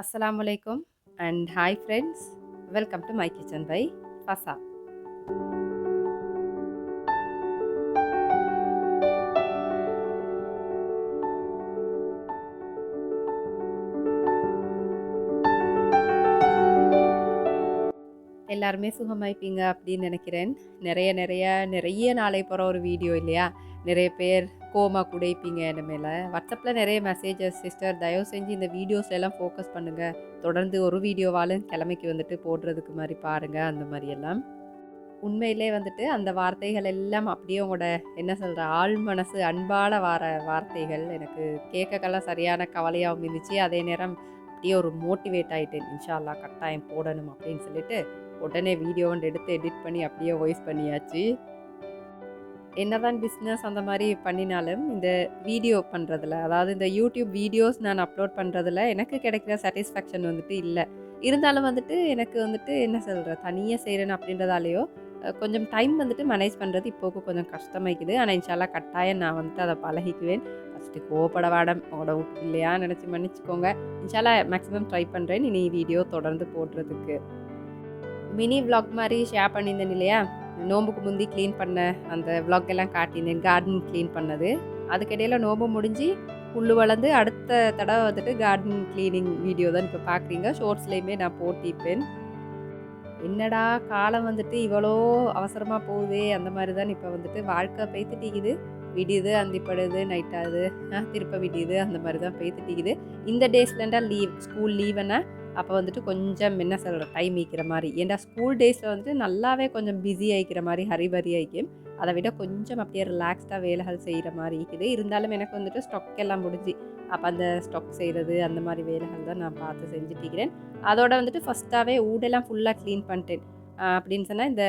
Assalamu alaikum and hi friends. Welcome to my kitchen by Fasa. எல்லாருமே சுகமாயிப்பீங்க அப்படின்னு நினைக்கிறேன். நிறைய நாளை போகிற ஒரு வீடியோ இல்லையா? நிறைய பேர் கோமா கூட இருப்பீங்க இனிமேல். வாட்ஸ்அப்பில் நிறைய மெசேஜஸ், சிஸ்டர் தயவு செஞ்சு இந்த வீடியோஸ்ல எல்லாம் ஃபோக்கஸ் பண்ணுங்கள், தொடர்ந்து ஒரு வீடியோவாலும் கிழமைக்கு வந்துட்டு போடுறதுக்கு மாதிரி பாருங்கள், அந்த மாதிரியெல்லாம். உண்மையிலே வந்துட்டு அந்த வார்த்தைகள் எல்லாம் அப்படியே உங்களோட என்ன சொல்கிற ஆழ் மனசு அன்பால் வார வார்த்தைகள். எனக்கு கேட்கக்கெல்லாம் சரியான கவலையாகவும் இருந்துச்சு. அதே நேரம் அப்படியே ஒரு மோட்டிவேட் ஆகிட்டேன். இன்ஷா அல்லாஹ் கட்டாயம் போடணும் அப்படின்னு சொல்லிட்டு உடனே வீடியோ ஒன்று எடுத்து எடிட் பண்ணி அப்படியே வாய்ஸ் பண்ணியாச்சு. என்னதான் பிஸ்னஸ் அந்த மாதிரி பண்ணினாலும் இந்த வீடியோ பண்ணுறதுல, அதாவது இந்த யூடியூப் வீடியோஸ் நான் அப்லோட் பண்ணுறதுல எனக்கு கிடைக்கிற சாட்டிஸ்ஃபேக்ஷன் வந்துட்டு இல்லை. இருந்தாலும் வந்துட்டு எனக்கு வந்துட்டு என்ன சொல்கிற தனியாக செய்கிறேன்னு அப்படின்றதாலேயோ கொஞ்சம் டைம் வந்துட்டு மேனேஜ் பண்ணுறது இப்போக்கு கொஞ்சம் கஷ்டமாயிக்குது. ஆனால் இன்ஷால்லா கட்டாயம் நான் வந்துட்டு அதை பழகிக்குவேன். ஃபஸ்ட்டு கோவப்பட வேடம் உங்களோட விட்டு இல்லையா நினச்சி மன்னிச்சுக்கோங்க. இன்ஷால்லா மேக்ஸிமம் ட்ரை பண்ணுறேன் இனி வீடியோ தொடர்ந்து போடுறதுக்கு. மினி விளாக் மாதிரி ஷேர் பண்ணியிருந்தேன் இல்லையா? நோம்புக்கு முந்தி க்ளீன் பண்ண அந்த விளாக் எல்லாம் காட்டியிருந்தேன், கார்டன் க்ளீன் பண்ணது. அதுக்கிடையில் நோம்பு முடிஞ்சு புல் வளர்ந்து அடுத்த தடவை வந்துட்டு கார்டன் க்ளீனிங் வீடியோ தான் இப்போ பார்க்குறீங்க. ஷோர்ட்ஸ்லேயுமே நான் போட்டிருப்பேன். என்னடா காலம் வந்துட்டு இவ்வளோ அவசரமாக போகுதே, அந்த மாதிரி தான் இப்போ வந்துட்டு வாழ்க்கை பெய்த்துட்டிக்குது. விடியுது, அந்திப்படுது, நைட்டாகுது, திருப்ப விடியுது, அந்த மாதிரி தான் பெய்த்துட்டிக்குது. இந்த டேஸ்லேண்டா ஸ்கூல் லீவுன்னா அப்போ வந்துட்டு கொஞ்சம் என்ன சொல்கிற டைம் ஈக்கிற மாதிரி. ஏன்டா ஸ்கூல் டேஸில் வந்துட்டு நல்லாவே கொஞ்சம் பிஸி ஆகிக்கிற மாதிரி, ஹரிபரி ஆகிக்கும். அதை விட கொஞ்சம் அப்படியே ரிலாக்ஸ்டாக வேலைகள் செய்கிற மாதிரி இருக்குது. இருந்தாலும் எனக்கு வந்துட்டு ஸ்டாக் எல்லாம் முடிஞ்சு அப்போ அந்த ஸ்டாக் செய்கிறது அந்த மாதிரி வேலைகள் தான் நான் பார்த்து செஞ்சுட்டிக்கிறேன். அதோட வந்துட்டு ஃபஸ்ட்டாகவே ஊடெல்லாம் ஃபுல்லாக க்ளீன் பண்ணிட்டேன். அப்படின்னு சொன்னால் இந்த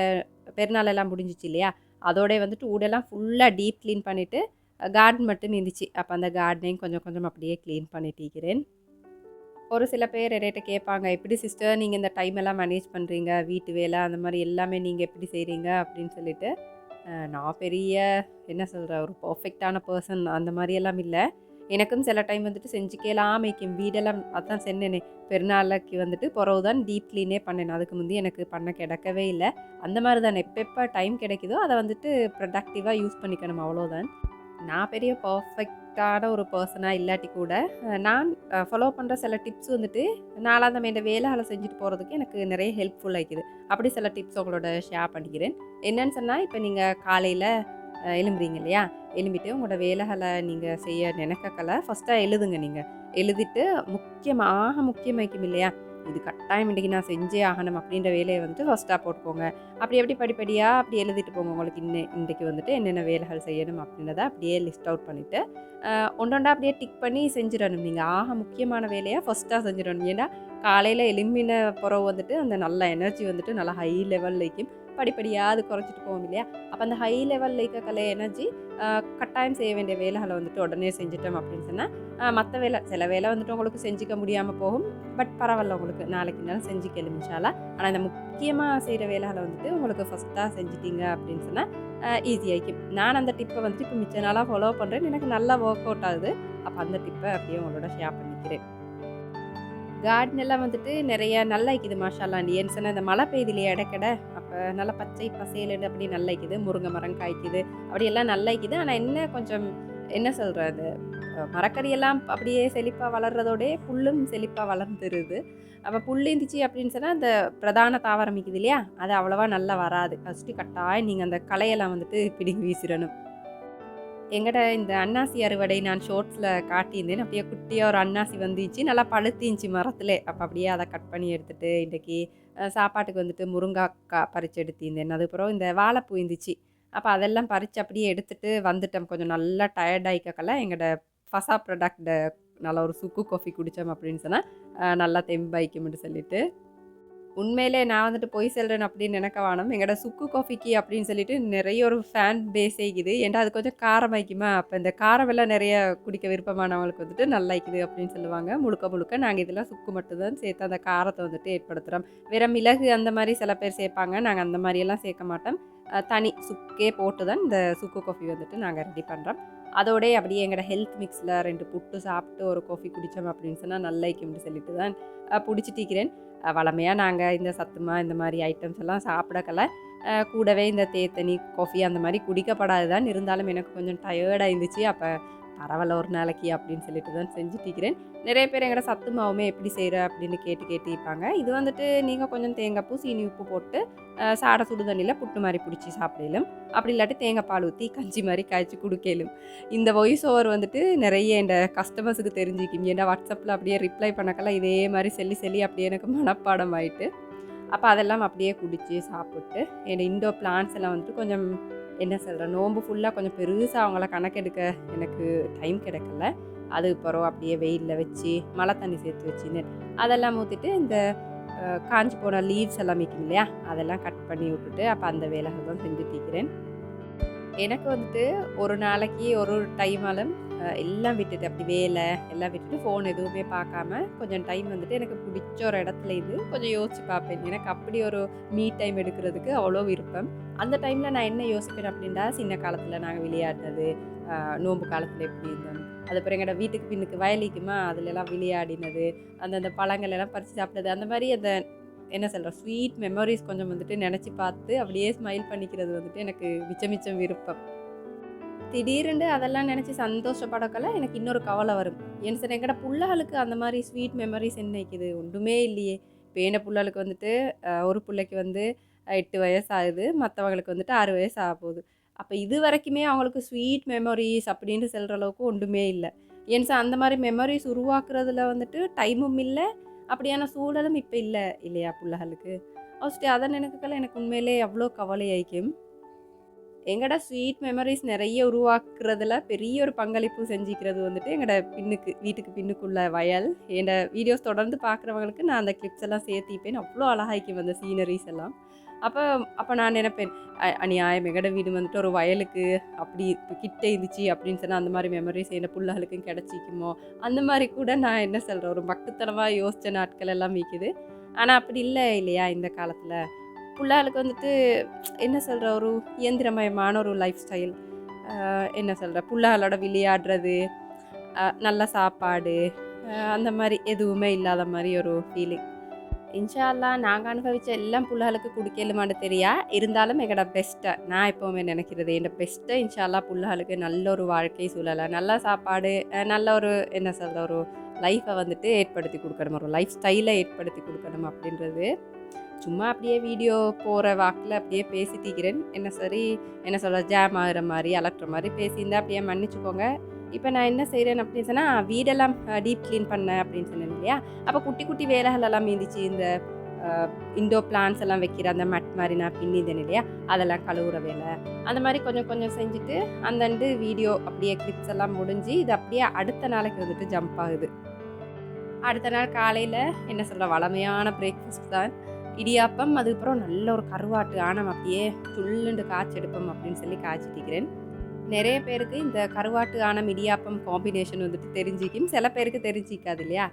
பெருநாளெல்லாம் முடிஞ்சிச்சு இல்லையா? அதோட வந்துட்டு ஊடெல்லாம் ஃபுல்லாக டீப் க்ளீன் பண்ணிவிட்டு கார்டன் மட்டும் இருந்துச்சு. அப்போ அந்த கார்டனையும் கொஞ்சம் கொஞ்சம் அப்படியே க்ளீன் பண்ணிட்டிக்கிறேன். ஒரு சில பேர் என்கிட்ட கேட்பாங்க, எப்படி சிஸ்டர் நீங்கள் இந்த டைம் எல்லாம் மேனேஜ் பண்ணுறீங்க, வீட்டு வேலை அந்த மாதிரி எல்லாமே நீங்கள் எப்படி செய்கிறீங்க அப்படின்னு சொல்லிட்டு. நான் பெரிய என்ன சொல்கிற ஒரு பர்ஃபெக்டான பர்சன் அந்த மாதிரியெல்லாம் இல்லை. எனக்கும் சில டைம் வந்துட்டு செஞ்சுக்கலாம் வைக்கும் வீடெல்லாம். அதான் சொன்னேனே, பெருநாளைக்கு வந்துட்டு பிறகு தான் டீப் க்ளீனே பண்ணேன். அதுக்கு முந்தைய எனக்கு பண்ண கிடைக்கவே இல்லை. அந்த மாதிரி தான் எப்போ டைம் கிடைக்குதோ அதை வந்துட்டு ப்ரொடக்டிவாக யூஸ் பண்ணிக்கணும், அவ்வளோதான். நான் பெரிய பர்ஃபெக்டான ஒரு பர்சனாக இல்லாட்டி கூட நான் ஃபாலோ பண்ணுற சில டிப்ஸ் வந்துட்டு நாளாக அந்த இந்த வேலைகளை செஞ்சுட்டு போகிறதுக்கு எனக்கு நிறைய ஹெல்ப்ஃபுல்லாக இருக்குது. அப்படி சில டிப்ஸ் உங்களோட ஷேர் பண்ணிக்கிறேன். என்னன்னு சொன்னால், இப்போ நீங்கள் காலையில் எழும்புறீங்க இல்லையா? எழும்பிட்டு உங்களோட வேலைகளை நீங்கள் செய்ய நினைக்கல ஃபஸ்ட்டாக எழுதுங்க. நீங்கள் எழுதிட்டு முக்கியமாக்கும் இல்லையா, இது கட்டாயம் இன்றைக்கி நான் செஞ்சே ஆகணும் அப்படின்ற வேலையை வந்துட்டு ஃபஸ்ட்டாக போட்டுக்கோங்க. அப்படி படிப்படியாக அப்படி எழுதிட்டு போங்க. உங்களுக்கு இன்றைக்கி வந்துட்டு என்னென்ன வேலைகள் செய்யணும் அப்படின்றத அப்படியே லிஸ்ட் அவுட் பண்ணிவிட்டு ஒன்றொண்டா அப்படியே டிக் பண்ணி செஞ்சிடணும். நீங்கள் முக்கியமான வேலையாக ஃபஸ்ட்டாக செஞ்சிடணும். ஏன்னா காலையில் எலும்பின பிறகு வந்துட்டு அந்த நல்ல எனர்ஜி வந்துட்டு நல்லா ஹை லெவல்லைக்கும் படிப்படியாக அது குறைச்சிட்டு போகும் இல்லையா? அப்போ அந்த ஹை லெவலில் இருக்கக்கல எனர்ஜி கட்டாயம் செய்ய வேண்டிய வேலைகளை வந்துட்டு உடனே செஞ்சுட்டோம் அப்படின்னு சொன்னால் மற்ற வேலை சில வேலை வந்துட்டு உங்களுக்கு செஞ்சுக்க முடியாமல் போகும். பட் பரவாயில்ல, உங்களுக்கு நாளைக்கு நேரம் செஞ்சுக்க இன்ஷால்லா. ஆனால் இந்த முக்கியமாக செய்கிற வேலைகளை வந்துட்டு உங்களுக்கு ஃபஸ்ட்டாக செஞ்சிட்டிங்க அப்படின்னு சொன்னால் ஈஸியாகிக்கும். நான் அந்த டிப்பை வந்துட்டு இப்போ மிச்ச நாளாக ஃபாலோ பண்ணுறேன். எனக்கு நல்லா ஒர்க் அவுட் ஆகுது. அப்போ அந்த டிப்பை அப்படியே உங்களோட ஷேர் பண்ணிக்கிறேன். கார்டன் எல்லாம் வந்துட்டு நிறைய நல்லா இருக்குது மாஷால்லா. ஏன்னு சொன்னால் இந்த மழை பெய்யுது இல்லையா இடக்கடை, அப்போ நல்லா பச்சை பசேலுன்னு அப்படி நல்லா இருக்குது. முருங்கை மரம் காய்க்குது, அப்படியெல்லாம் நல்லா இருக்குது. ஆனால் என்ன கொஞ்சம் என்ன சொல்கிறது, மரக்கறியெல்லாம் அப்படியே செழிப்பாக வளர்கிறதோடே புல்லும் செழிப்பாக வளர்ந்துருது. அப்போ புல் இருந்துச்சு அப்படின்னு சொன்னால் அந்த பிரதான தாவரம் இருக்குது இல்லையா, அது அவ்வளோவா நல்லா வராது. ஃபஸ்ட்டு கட்டாயம் நீங்கள் அந்த களையெல்லாம் வந்துட்டு பிடுங்கி வீசிடணும். எங்கட இந்த அன்னாசி அறுவடை நான் ஷோர்ட்ஸில் காட்டியிருந்தேன். அப்படியே குட்டியாக ஒரு அன்னாசி வந்துச்சு, நல்லா பழுத்திஞ்சி மரத்தில். அப்போ அப்படியே அதை கட் பண்ணி எடுத்துகிட்டு இன்றைக்கி சாப்பாட்டுக்கு வந்துட்டு முருங்காக்காய் பறித்து எடுத்திருந்தேன். அதுக்கப்புறம் இந்த வாழைப்பூ இருந்துச்சு. அப்போ அதெல்லாம் பறித்து அப்படியே எடுத்துகிட்டு வந்துட்டோம். கொஞ்சம் நல்லா டயர்ட் ஆகிக்கல எங்களோட ஃபசா ப்ராடக்ட் நல்லா ஒரு சுக்கு காஃபி குடித்தோம் அப்படின்னு சொன்னால் நல்லா தெம்பாய்க்கும்னு சொல்லிட்டு. உண்மையிலே நான் வந்துட்டு பொய் சொல்கிறேன் அப்படின்னு நினைக்க வேணும். எங்களோட சுக்கு காஃபிக்கு அப்படின்னு சொல்லிட்டு நிறைய ஒரு ஃபேன் பேஸ் ஆகிக்குது. ஏன்டா அது கொஞ்சம் காரமாய்க்குமா, அப்போ இந்த காரமெல்லாம் நிறைய குடிக்க விருப்பமானவங்களுக்கு வந்துட்டு நல்லா இருக்குது அப்படின்னு சொல்லுவாங்க. முழுக்க நாங்கள் இதெல்லாம் சுக்கு மட்டும்தான் சேர்த்து அந்த காரத்தை வந்துட்டு ஏற்படுத்துகிறோம். வேறு மிளகு அந்த மாதிரி சில பேர் சேர்ப்பாங்க. நாங்கள் அந்த மாதிரியெல்லாம் சேர்க்க மாட்டோம். தனி சுக்கே போட்டு தான் இந்த சுக்கு காஃபி வந்துட்டு நாங்கள் ரெடி பண்ணுறோம். அதோடய அப்படியே எங்களோட ஹெல்த் மிக்ஸில் 2 புட்டு சாப்பிட்டு ஒரு காஃபி குடித்தோம் அப்படின்னு சொன்னால் நல்லாய்க்கும்னு சொல்லிட்டு தான் பிடிச்சிட்டிக்கிறேன். வளமையாக நாங்கள் இந்த சத்துமா இந்த மாதிரி ஐட்டம்ஸ் எல்லாம் சாப்பிடக்கல. கூடவே இந்த தேத்தனி காஃபி அந்த மாதிரி குடிக்கப்படாது தான். இருந்தாலும் எனக்கு கொஞ்சம் டயர்டாக இருந்துச்சு. அப்போ பரவாயில்ல ஒரு நாளைக்கு அப்படின்னு சொல்லிட்டு தான் செஞ்சுட்டிக்கிறேன். நிறைய பேர் எங்களோட சத்து மாவுமே எப்படி செய்கிற அப்படின்னு கேட்டிருப்பாங்க. இது வந்துட்டு நீங்கள் கொஞ்சம் தேங்காய் பூ சீனி உப்பு போட்டு சாட சுடு தண்ணியில் புட்டு மாதிரி பிடிச்சி சாப்பிடலும். அப்படி இல்லாட்டி தேங்காய் பால் ஊற்றி கஞ்சி மாதிரி காய்ச்சி குடிக்கலும். இந்த வாய்ஸ் ஓவர் வந்துட்டு நிறைய என் கஸ்டமர்ஸுக்கு தெரிஞ்சிக்கும். ஏன்னா வாட்ஸ்அப்பில் அப்படியே ரிப்ளை பண்ணக்கெல்லாம் இதே மாதிரி சொல்லி அப்படியே எனக்கு மனப்பாடம் ஆகிட்டு, அப்போ அதெல்லாம் அப்படியே குடித்து சாப்பிட்டு என் இண்டோர் பிளான்ஸ் எல்லாம் வந்துட்டு கொஞ்சம் என்ன சொல்கிறேன், நோன்பு ஃபுல்லாக கொஞ்சம் பெருசாக அவங்கள கணக்கெடுக்க எனக்கு டைம் கிடைக்கல. அது பிறகு அப்படியே வெயிலில் வச்சு மழை தண்ணி சேர்த்து வச்சுன்னு அதெல்லாம் ஊற்றிட்டு இந்த காஞ்சி போன லீவ்ஸ் எல்லாம் மிக்கும் இல்லையா, அதெல்லாம் கட் பண்ணி விட்டுட்டு அப்போ அந்த வேலைகள் தான் செஞ்சுட்டிருக்கிறேன். எனக்கு வந்துட்டு ஒரு நாளைக்கு ஒரு டைமாலும் எல்லாம் விட்டுட்டு அப்படி வேலை எல்லாம் விட்டுட்டு ஃபோன் எதுவுமே பார்க்காம கொஞ்சம் டைம் வந்துட்டு எனக்கு பிடிச்ச ஒரு இடத்துல இது கொஞ்சம் யோசிச்சு பார்ப்பேன். எனக்கு அப்படி ஒரு மீ டைம் எடுக்கிறதுக்கு அவ்வளோ விருப்பம். அந்த டைமில் நான் என்ன யோசிப்பேன் அப்படின்னா, சின்ன காலத்தில் நாங்கள் விளையாடினது, நோன்பு காலத்தில் எப்படி இருந்தோம், அதுக்கப்புறம் எங்களோட வீட்டுக்கு பின்னுக்கு வயலிக்குமா அதுலலாம் விளையாடினது, அந்தந்த பழங்கள் எல்லாம் பறித்து சாப்பிட்டது, அந்த மாதிரி அந்த என்ன சொல்கிறேன் ஸ்வீட் மெமரிஸ் கொஞ்சம் வந்துட்டு நினச்சி பார்த்து அப்படியே ஸ்மைல் பண்ணிக்கிறது வந்துட்டு எனக்கு மிச்சம் விருப்பம். திடீரென்று அதெல்லாம் நினச்சி சந்தோஷப்படக்கல எனக்கு இன்னொரு கவலை வரும். ஏன்னு சொன்ன எங்கட புள்ளைகளுக்கு அந்த மாதிரி ஸ்வீட் மெமரிஸ் என்ன இருக்குது, ஒன்றுமே இல்லையே. இப்போ என்ன புள்ளைகளுக்கு வந்துட்டு ஒரு பிள்ளைக்கு வந்து 8 வயசு ஆகுது, மற்றவங்களுக்கு வந்துட்டு 6 வயசு ஆக போகுது. அப்போ இது வரைக்குமே அவங்களுக்கு ஸ்வீட் மெமரிஸ் அப்படின்னு சொல்கிற அளவுக்கு ஒன்றுமே இல்லை. ஏன்னு அந்த மாதிரி மெமரிஸ் உருவாக்குறதுல வந்துட்டு டைமும் இல்லை, அப்படியான சூழலும் இப்போ இல்லை இல்லையா புள்ளைகளுக்கு. ஃபஸ்ட்டு அதை நினைக்கல எனக்கு உண்மையிலே எவ்வளோ கவலையாயிக்கும். எங்களோட ஸ்வீட் மெமரிஸ் நிறைய உருவாக்குறதுல பெரிய ஒரு பங்களிப்பு செஞ்சுக்கிறது வந்துட்டு எங்களோட வீட்டுக்கு பின்னுக்குள்ள வயல். என்னோட வீடியோஸ் தொடர்ந்து பார்க்குறவங்களுக்கு நான் அந்த கிளிப்ஸ் எல்லாம் சேர்த்திப்பேன். அவ்வளோ அழகாய்க்கும் அந்த சீனரிஸ் எல்லாம். அப்போ நான் நினைப்பேன், அநியாயம் எங்களோட வீடு வந்துட்டு ஒரு வயலுக்கு அப்படி கிட்ட இருந்துச்சு அப்படின்னு சொன்னால் அந்த மாதிரி மெமரிஸ் என்ன பிள்ளைகளுக்கும் கிடச்சிக்குமோ, அந்த மாதிரி கூட நான் என்ன சொல்கிறேன் ஒரு பக்குத்தனமாக யோசித்த நாட்கள் எல்லாம் மீக்குது. ஆனால் அப்படி இல்லை இல்லையா இந்த காலத்தில். பிள்ளைகளுக்கு வந்துட்டு என்ன சொல்கிற ஒரு இயந்திரமயமான ஒரு லைஃப் ஸ்டைல், என்ன சொல்கிற பிள்ளைகளோட விளையாடுறது, நல்ல சாப்பாடு, அந்த மாதிரி எதுவுமே இல்லாத மாதிரி ஒரு ஃபீலிங். இன்ஷா அல்லா நாங்கள் அனுபவித்த எல்லாம் பிள்ளைகளுக்கு குடிக்கலுமான்னு தெரியா, இருந்தாலும் எங்களோட பெஸ்ட்டை நான் எப்போவுமே நினைக்கிறது என்னோட பெஸ்ட்டை இன்ஷா அல்லா பிள்ளைகளுக்கு நல்ல ஒரு வாழ்க்கை சூழலை, நல்ல சாப்பாடு, நல்ல ஒரு என்ன சொல்கிற ஒரு லைஃப்பை வந்துட்டு ஏற்படுத்தி கொடுக்கணும், ஒரு லைஃப் ஸ்டைலை ஏற்படுத்தி கொடுக்கணும் அப்படின்றது. சும்மா அப்படியே வீடியோ போகிற வாக்கில் அப்படியே பேசிட்டிக்கிறேன். என்ன சொல்கிற ஜாம் ஆகிற மாதிரி அலட்டுற மாதிரி பேசியிருந்தேன், அப்படியே மன்னிச்சுக்கோங்க. இப்போ நான் என்ன செய்கிறேன் அப்படின்னு சொன்னால், வீடெல்லாம் டீப் க்ளீன் பண்ணேன் அப்படின்னு சொன்னேன் இல்லையா, அப்போ குட்டி குட்டி வேலைகள் எல்லாம் இருந்துச்சு. இந்த இண்டோர் பிளான்ஸ் எல்லாம் வைக்கிற அந்த மட் மாதிரி நான் பின்னிதேன் இல்லையா, அதெல்லாம் கழுவுற வேலை, அந்த மாதிரி கொஞ்சம் கொஞ்சம் செஞ்சுட்டு அந்தண்டு வீடியோ அப்படியே கிளிப்ஸ் எல்லாம் முடிஞ்சு இது அப்படியே அடுத்த நாளைக்கு வந்துட்டு ஜம்ப் ஆகுது. அடுத்த நாள் காலையில் என்ன சொல்கிற வளமையான பிரேக்ஃபாஸ்ட் தான் இடியாப்பம். அதுக்கப்புறம் நல்ல ஒரு கருவாட்டு ஆணம் அப்படியே துள்ளுண்டு காய்ச்செடுப்போம் அப்படின்னு சொல்லி காய்ச்சிட்டிக்கிறேன். நிறைய பேருக்கு இந்த கருவாட்டு ஆணம் இடியாப்பம் காம்பினேஷன் வந்துட்டு தெரிஞ்சிக்கும், சில பேருக்கு தெரிஞ்சிக்காது இல்லையா.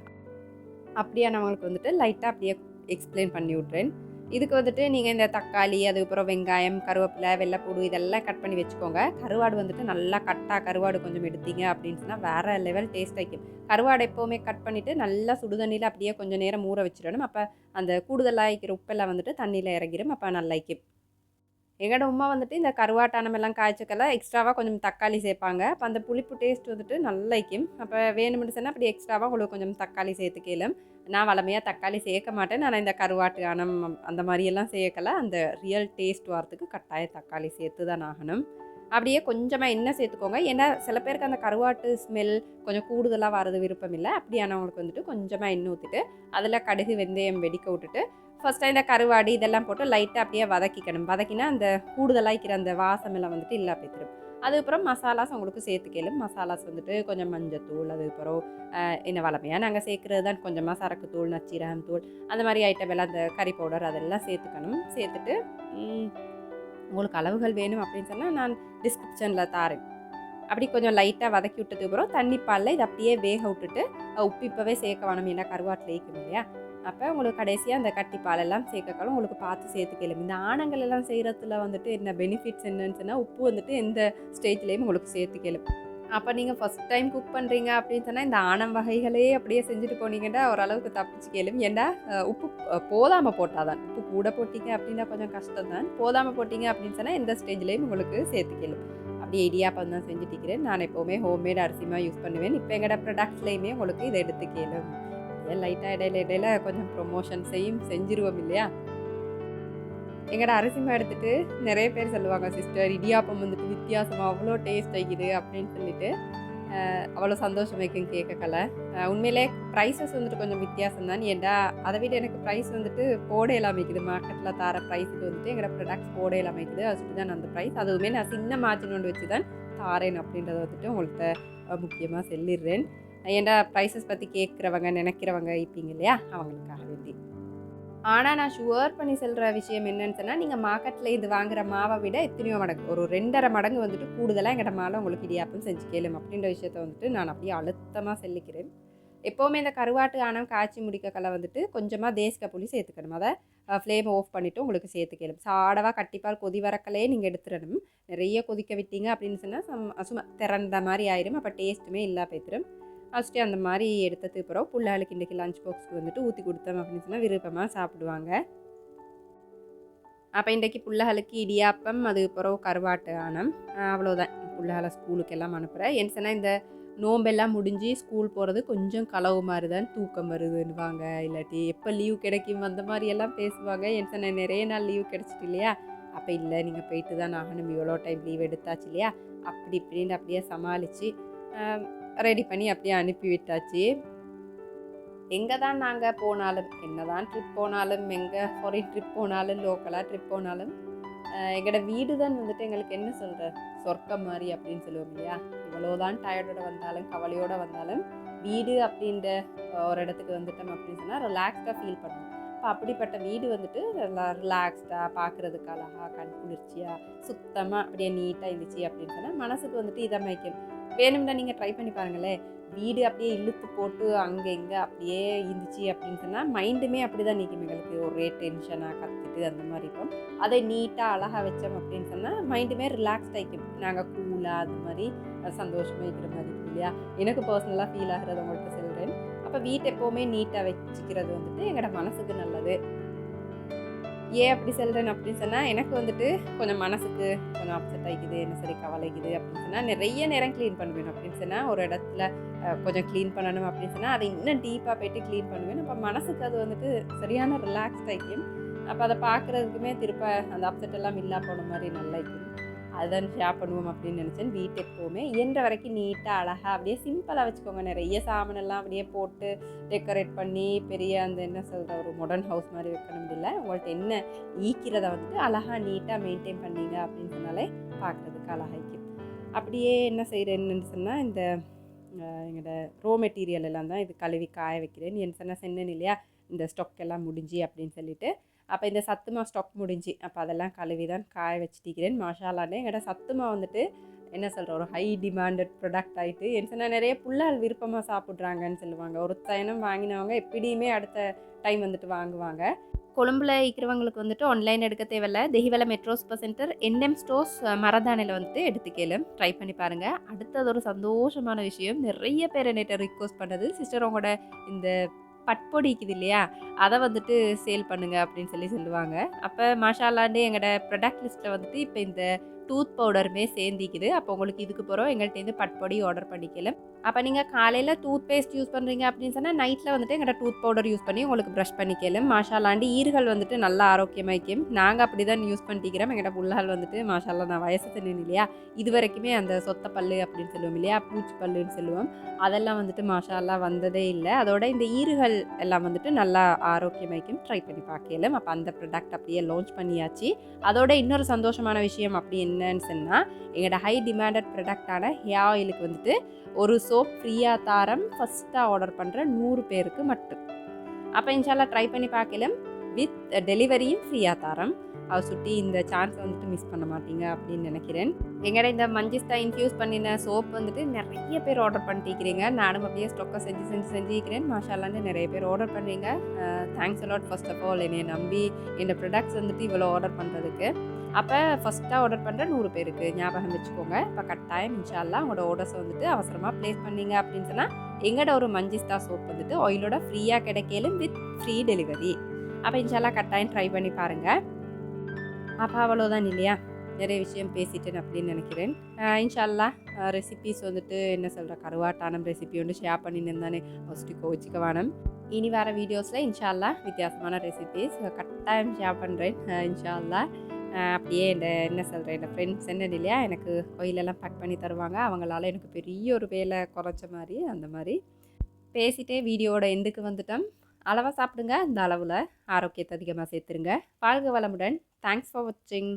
அப்படியானவங்களுக்கு வந்துட்டு லைட்டாக அப்படியே எக்ஸ்பிளைன் பண்ணி விட்றேன். இதுக்கு வந்துட்டு நீங்கள் இந்த தக்காளி, அதுக்கப்புறம் வெங்காயம், கருவேப்பிலை, வெள்ளைப்பூடு இதெல்லாம் கட் பண்ணி வச்சுக்கோங்க. கருவாடு வந்துட்டு நல்லா கருவாடு கொஞ்சம் எடுத்தீங்க அப்படின்னு சொன்னால் வேறு லெவல் டேஸ்ட் ஆகிக்கும். கருவாடு எப்போவுமே கட் பண்ணிவிட்டு நல்லா சுடுதண்ணியில் அப்படியே கொஞ்சம் நேரம் ஊற வச்சிடணும். அப்போ அந்த கூடுதலாக இருக்கிற உப்பெல்லாம் வந்துட்டு தண்ணியில் இறங்கிடும், அப்போ நல்லாய்க்கும். எங்களோட உமா வந்துட்டு இந்த கருவாட்டானம் எல்லாம் காய்ச்சக்கெல்லாம் எக்ஸ்ட்ராவாக கொஞ்சம் தக்காளி சேர்ப்பாங்க. அப்போ அந்த புளிப்பு டேஸ்ட் வந்துட்டு நல்லாய்க்கும். அப்போ வேணும்னு சொன்னால் அப்படி எக்ஸ்ட்ராவாக உங்களுக்கு கொஞ்சம் தக்காளி சேர்த்துக்கலாம். நான் வளமையாக தக்காளி சேர்க்க மாட்டேன். நான் இந்த கருவாட்டு ஆனம் அந்த மாதிரியெல்லாம் சேர்க்கலை. அந்த ரியல் டேஸ்ட் வரத்துக்கு கட்டாய தக்காளி சேர்த்து தான் ஆகணும். அப்படியே கொஞ்சமாக எண்ணெய் சேர்த்துக்கோங்க. ஏன்னா சில பேருக்கு அந்த கருவாட்டு ஸ்மெல் கொஞ்சம் கூடுதலாக வரது விருப்பம் இல்லை. அப்படியானவங்களுக்கு வந்துட்டு கொஞ்சமாக எண்ணெய் ஊற்றிட்டு அதில் கடுகு வெந்தயம் வெடிக்க விட்டுட்டு ஃபஸ்ட்டாக இந்த கருவாடு இதெல்லாம் போட்டு லைட்டாக அப்படியே வதக்கிக்கணும். வதக்கினா அந்த கூடுதலாக இருக்கிற அந்த வாசமெல்லாம் வந்துட்டு இல்லை போய்த்திரும். அதுக்கப்புறம் மசாலாஸ் உங்களுக்கு சேர்த்துக்கலும். மசாலாஸ் வந்துட்டு கொஞ்சம் மஞ்சத்தூள், அதுக்கப்புறம் என்ன வளமையாக நாங்கள் சேர்க்குறது தான் கொஞ்சமாக சரக்குத்தூள், நச்சீரகம் தூள், அந்த மாதிரி ஐட்டம் எல்லாம் அந்த கறி பவுடர் அதெல்லாம் சேர்த்துக்கணும். சேர்த்துட்டு உங்களுக்கு அளவுகள் வேணும் அப்படின்னு சொன்னால் நான் டிஸ்கிரிப்ஷனில் தாரேன். அப்படி கொஞ்சம் லைட்டாக வதக்கி விட்டதுக்கப்புறம் தண்ணி பாலில் இதை அப்படியே வேக விட்டுட்டு உப்பு இப்போவே சேர்க்க வேணும், ஏன்னா கருவாட்டில் வைக்கணும் இல்லையா. அப்போ உங்களுக்கு கடைசியாக அந்த கட்டி பாலெல்லாம் சேர்க்கக்காலும் உங்களுக்கு பார்த்து சேர்த்துக்கலாம். இந்த ஆணங்கள் எல்லாம் செய்கிறதுல வந்துட்டு என்ன பெனிஃபிட்ஸ் என்னன்னு சொன்னால், உப்பு வந்துட்டு எந்த ஸ்டேஜ்லேயும் உங்களுக்கு சேர்த்துக்கலாம். அப்போ நீங்கள் ஃபஸ்ட் டைம் குக் பண்ணுறீங்க அப்படின்னு சொன்னால் இந்த ஆணம் வகைகளே அப்படியே செஞ்சுட்டு போனீங்கன்னா ஓரளவுக்கு தப்பிச்சு கேளும். ஏன்டா உப்பு போதாமல் போட்டால் தான், உப்பு கூட போட்டிங்க அப்படின்னா கொஞ்சம் கஷ்டம் தான். போதாமல் போட்டிங்க அப்படின்னு சொன்னால் எந்த ஸ்டேஜ்லேயும் உங்களுக்கு சேர்த்து கேளும். அப்படியே இடியாப்பம் தான் செஞ்சுட்டிக்கிறேன். நான் எப்போவுமே ஹோம்மேட் அரிசிமா யூஸ் பண்ணுவேன். இப்போ எங்களோட ப்ரொடக்ட்ஸ்லேயுமே உங்களுக்கு இதை எடுத்து கேளும். ஏன் லைட்டாக இடையில இடையில கொஞ்சம் ப்ரொமோஷன்ஸையும் செஞ்சுருவோம் இல்லையா? எங்களோட அரிசிமா எடுத்துகிட்டு நிறைய பேர் சொல்லுவாங்க, சிஸ்டர் இடியாப்பம் வந்துட்டு வித்தியாசமாக அவ்வளோ டேஸ்ட் ஆகிக்குது அப்படின்னு சொல்லிட்டு அவ்வளோ சந்தோஷம் வைக்கும் கேட்கல. உண்மையிலே ப்ரைஸஸ் வந்துட்டு கொஞ்சம் வித்தியாசம் தான். ஏன்டா அதை விட எனக்கு ப்ரைஸ் வந்துட்டு போடையெல்லாம் வைக்குது. மார்க்கெட்டில் தர ப்ரைஸுக்கு வந்துட்டு எங்களோட ப்ரொடக்ட்ஸ் போடையெல்லாம் வைக்குது. அது சுற்றி தான் அந்த ப்ரைஸ். அதுவுமே நான் சின்ன மார்ஜின் ஒன்று வச்சு தான் தாரேன் அப்படின்றத வந்துட்டு உங்கள்கிட்ட முக்கியமாக சொல்லிடுறேன். ஏன்டா ப்ரைஸஸ் பற்றி கேட்குறவங்க நினைக்கிறவங்க இருப்பீங்க இல்லையா, அவங்களுக்காக வேண்டி. ஆனால் நான் ஷுவர் பண்ணி சொல்கிற விஷயம் என்னன்னு சொன்னால், நீங்கள் மார்க்கெட்டில் இது வாங்குகிற மாவை விட எத்தனையோ மடங்கு, ஒரு 2.5 மடங்கு வந்துட்டு கூடுதலாக எங்கள்ட மாலை உங்களுக்கு இடியாப்பம் செஞ்சு கேளும் அப்படின்ற விஷயத்த வந்துட்டு நான் அப்படியே அழுத்தமாக சொல்லிக்கிறேன். எப்போவுமே இந்த கருவாட்டு ஆணம் காய்ச்சி முடிக்கக்கலை வந்துட்டு கொஞ்சமாக தேசிக்க புளி சேர்த்துக்கணும். அதை ஃப்ளேம் ஆஃப் பண்ணிவிட்டு உங்களுக்கு சேர்த்து கேளும். சாடவாக கட்டிப்பால் கொதி வரக்கலையே நீங்கள் எடுத்துடணும். நிறைய கொதிக்க விட்டீங்க அப்படின்னு சொன்னால் சும்மா திறந்த மாதிரி ஆயிரும். அப்போ டேஸ்ட்டுமே இல்லா போய்த்திரும். ஃபஸ்ட்டு அந்த மாதிரி எடுத்ததுக்கு அப்புறம் புள்ளாளுக்கு இன்றைக்கி லஞ்ச் பாக்ஸ்க்கு வந்துட்டு ஊற்றி கொடுத்தோம் அப்படின்னு சொன்னால் விருப்பமாக சாப்பிடுவாங்க. அப்போ இன்றைக்கி புள்ளைகளுக்கு இடியாப்பம், அதுக்கப்புறம் கருவாட்டு ஆணம், அவ்வளோதான். புள்ளைகளை ஸ்கூலுக்கெல்லாம் அனுப்புகிறேன். ஏன்னு சொன்னால் இந்த நோம்பெல்லாம் முடிஞ்சு ஸ்கூல் போகிறது கொஞ்சம் களவு மாதிரி தான், தூக்கம் வருதுன்னுவாங்க, இல்லாட்டி எப்போ லீவ் கிடைக்கும் அந்த மாதிரியெல்லாம் பேசுவாங்க. ஏன்னு சொன்னால் நிறைய நாள் லீவ் கிடச்சிட்டு இல்லையா, அப்போ இல்லை நீங்கள் போயிட்டு தான் ஆகணும், இவ்வளோ டைம் லீவ் எடுத்தாச்சு இல்லையா, அப்படி இப்படின்னு அப்படியே சமாளித்து ரெடி பண்ணி அப்படியே அனுப்பி விட்டாச்சு. எங்கே தான் நாங்கள் போனாலும், என்ன தான் ட்ரிப் போனாலும், எங்கே ஃபாரின் ட்ரிப் போனாலும், லோக்கலாக ட்ரிப் போனாலும், எங்களோட வீடு தான் வந்துட்டு எங்களுக்கு என்ன சொல்கிற சொர்க்கம் மாதிரி அப்படின்னு சொல்லுவோம் இல்லையா. இவ்வளோதான் டயர்டோட வந்தாலும் கவலையோடு வந்தாலும் வீடு அப்படின்ற ஒரு இடத்துக்கு வந்துட்டோம் அப்படின்னு சொன்னால் ரிலாக்ஸ்டாக ஃபீல் பண்ணுவோம். இப்போ அப்படிப்பட்ட வீடு வந்துட்டு நல்லா ரிலாக்ஸ்டாக, பார்க்குறதுக்கு அழகாக, கண் குளிர்ச்சியாக, சுத்தமாக அப்படியே நீட்டாக இருந்துச்சு அப்படின்னு சொன்னால் மனசுக்கு வந்துட்டு இதமைக்கும். வேணும்னா நீங்கள் ட்ரை பண்ணி பாருங்களேன். வீடு அப்படியே இழுத்து போட்டு அங்கே இங்கே அப்படியே இருந்துச்சு அப்படின்னு சொன்னால் மைண்டுமே அப்படி தான் நிற்கும். எங்களுக்கு ஒரே டென்ஷனாக கற்றுட்டு அந்த மாதிரி இருக்கும். அதை நீட்டாக அழகாக வச்சோம் அப்படின்னு சொன்னால் மைண்டுமே ரிலாக்ஸ்ட் ஆகிக்கும். நாங்கள் கூலாக அது மாதிரி சந்தோஷமாக இருக்கிற மாதிரி இருக்கும் இல்லையா. எனக்கு பர்சனலாக ஃபீல் ஆகிறது உங்கள்கிட்ட சொல்கிறேன். அப்போ வீட்டை எப்போவுமே நீட்டாக வச்சுக்கிறது வந்துட்டு எங்களோட மனசுக்கு நல்லது. ஏன் அப்படி சொல்கிறேன் அப்படின்னு சொன்னால், எனக்கு வந்துட்டு கொஞ்சம் மனசுக்கு கொஞ்சம் அப்செட் ஆகிக்குது, என்ன சரி கவலைக்குது அப்படின்னு சொன்னால் நிறைய நேரம் க்ளீன் பண்ணுவேன். அப்படின்னு சொன்னால் ஒரு இடத்துல கொஞ்சம் க்ளீன் பண்ணணும் அப்படின்னு சொன்னால் அதை இன்னும் டீப்பாக போய்ட்டு க்ளீன் பண்ணுவேன். அப்போ மனசுக்கு அது வந்துட்டு சரியான ரிலாக்ஸ்ட் ஆகிக்கும். அப்போ அதை பார்க்குறதுக்குமே திருப்ப அந்த அப்செட் எல்லாம் இல்லா போன மாதிரி நல்லா இருக்கும். அதுதான் ஷேர் பண்ணுவோம் அப்படின்னு நினச்சேன். வீட்டு எப்போவுமே இயன்ற வரைக்கும் நீட்டாக அழகாக அப்படியே சிம்பிளாக வச்சுக்கோங்க. நிறைய சாமானெல்லாம் அப்படியே போட்டு டெக்கரேட் பண்ணி பெரிய அந்த என்ன சொல்கிற ஒரு மாடர்ன் ஹவுஸ் மாதிரி வைக்கணும் இல்லை. உங்கள்கிட்ட என்ன ஈக்கிறத வந்துட்டு அழகாக நீட்டாக மெயின்டைன் பண்ணிங்க அப்படின்னு சொன்னாலே பார்க்குறதுக்கு அழகாய்க்கும். அப்படியே என்ன செய்கிறேன்னு சொன்னால், இந்த எங்களோட ரோ மெட்டீரியல் எல்லாம் தான் இது கழுவி காய வைக்கிறேன். என்ன சொன்னால் சென்னன் இல்லையா, இந்த ஸ்டாக் எல்லாம் முடிஞ்சு அப்படின்னு சொல்லிட்டு. அப்போ இந்த சத்துமா ஸ்டாக் முடிஞ்சு அப்போ அதெல்லாம் கழுவி தான் காய வச்சுட்டிக்கிறேன். மாஷாலான்னு எங்களோட சத்துமா வந்துட்டு என்ன சொல்கிற ஒரு ஹை டிமாண்டட் ப்ராடக்ட் ஆகிட்டு. என்ன சொன்னால் நிறைய புள்ளால் விருப்பமாக சாப்பிட்றாங்கன்னு சொல்லுவாங்க. ஒரு தைனம் வாங்கினவங்க எப்படியுமே அடுத்த டைம் வந்துட்டு வாங்குவாங்க. கொழும்புல இருக்கிறவங்களுக்கு வந்துட்டு ஆன்லைன் எடுக்க தேவையில்லை. Dehiwala metro super center NM stores மரதானையில் வந்துட்டு எடுத்துக்கலும், ட்ரை பண்ணி பாருங்கள். அடுத்தது ஒரு சந்தோஷமான விஷயம், நிறைய பேர் என்னிட்ட ரிக்வஸ்ட் பண்ணது, சிஸ்டர் உங்களோட இந்த பட்பொடிக்குது இல்லையா, அதை வந்துட்டு சேல் பண்ணுங்க அப்படின்னு சொல்லுவாங்க. அப்போ மாஷாலாண்டே எங்களோட ப்ராடக்ட் லிஸ்ட்டில் வந்துட்டு இப்போ இந்த டூத் பவுடருமே சேர்ந்திக்குது. அப்போ உங்களுக்கு இதுக்கு போகிறோம் எங்கள்கிட்டேருந்து பட்பொடி ஆர்டர் பண்ணிக்கலாம். அப்போ நீங்கள் காலையில் டூத் பேஸ்ட் யூஸ் பண்ணுறீங்க அப்படின்னு சொன்னால் நைட்டில் வந்துட்டு எங்களோட டூத் பவுடர் யூஸ் பண்ணி உங்களுக்கு ப்ரஷ் பண்ணிக்கலாம். மாஷாலாண்டி ஈர்கள் வந்துட்டு நல்லா ஆரோக்கியமாய்க்கும். நாங்கள் அப்படி தான் யூஸ் பண்ணிக்கிறோம். எங்களோட புள்ளால் வந்துட்டு மாஷாலா, நான் வயசு சொன்னேன் இல்லையா, இது வரைக்குமே அந்த சொத்த பல்லு அப்படின்னு சொல்லுவோம் இல்லையா, பூச்சி பல்லுன்னு சொல்லுவோம், அதெல்லாம் வந்துட்டு மாஷாலா வந்ததே இல்லை. அதோட இந்த ஈறுகள் எல்லாம் வந்துட்டு நல்லா ஆரோக்கியமாய்க்கும். ட்ரை பண்ணி பார்க்கலாம். அப்போ அந்த ப்ராடக்ட் அப்படியே லான்ச் பண்ணியாச்சு. அதோட இன்னொரு சந்தோஷமான விஷயம் அப்படி என்னன்னு சொன்னால், எங்களோட ஹை டிமாண்டட் ப்ராடக்டான ஹேர் ஆயிலுக்கு வந்துட்டு ஒரு சோப் ஃப்ரீயாக தாரம் ஃபஸ்ட்டாக ஆர்டர் பண்ணுற 100 பேருக்கு மட்டும். அப்போ இன்ஷால்லா ட்ரை பண்ணி பார்க்கலாம். வித் டெலிவரியும் ஃப்ரீயாக தாரம். அவர் சுட்டி இந்த சான்ஸ் வந்துட்டு மிஸ் பண்ண மாட்டீங்க அப்படின்னு நினைக்கிறேன். எங்கட இந்த மஞ்சிஸ்டா இன்ஃப்யூஸ் பண்ணின சோப் வந்துட்டு நிறைய பேர் ஆர்டர் பண்ணிக்கிறீங்க. நானும் அப்படியே ஸ்டொக்கை செஞ்சுக்கிறேன். மாஷால்லான்னு நிறைய பேர் ஆர்டர் பண்ணுறீங்க. Thanks a lot first of all என்னை நம்பி இந்த ப்ராடக்ட்ஸ் வந்துட்டு இவ்வளோ ஆர்டர் பண்ணுறதுக்கு. அப்போ ஃபஸ்ட்டாக ஆர்டர் பண்ணுற 100 பேருக்கு ஞாபகம் வச்சுக்கோங்க. இப்போ கட்டாயம் இன்ஷா அல்லாஹ் உங்களோட ஆர்டர்ஸை வந்துட்டு அவசரமாக ப்ளேஸ் பண்ணீங்க அப்படின்னு சொன்னால் எங்களோட ஒரு மஞ்சிஸ்தா சோப் வந்துட்டு ஆயிலோட ஃப்ரீயாக கிடைக்கலும் வித் ஃப்ரீ டெலிவரி. அப்போ இன்ஷா அல்லாஹ் கட்டாயம் ட்ரை பண்ணி பாருங்கள். அப்போ அவ்வளோதான் இல்லையா, நிறைய விஷயம் பேசிட்டேன் அப்படின்னு நினைக்கிறேன். இன்ஷா அல்லாஹ் ரெசிபீஸ் வந்துட்டு என்ன சொல்கிற கருவாட்டான ரெசிபி ஒன்று ஷேர் பண்ணின்னு தானே ஃபஸ்ட்டு கோச்சிக்க வேணும். இனி வர வீடியோஸில் இன்ஷா அல்லாஹ் வித்தியாசமான ரெசிபீஸ் கட்டாயம் ஷேர் பண்ணுறேன். இன்ஷா அல்லாஹ் அப்படியே என்ன சொல்கிறேன், என் ஃப்ரெண்ட்ஸ் என்ன இல்லையா எனக்கு கோயிலெல்லாம் பேக் பண்ணி தருவாங்க. அவங்களால எனக்கு பெரிய ஒரு வேலை குறைச்ச மாதிரி அந்த மாதிரி பேசிட்டே வீடியோட எண்டுக்கு வந்துட்டோம். அளவாக சாப்பிடுங்க, இந்த அளவில் ஆரோக்கியத்தை அதிகமாக சேர்த்துருங்க. வாழ்க வளமுடன். தேங்க்ஸ் ஃபார் வாட்சிங்.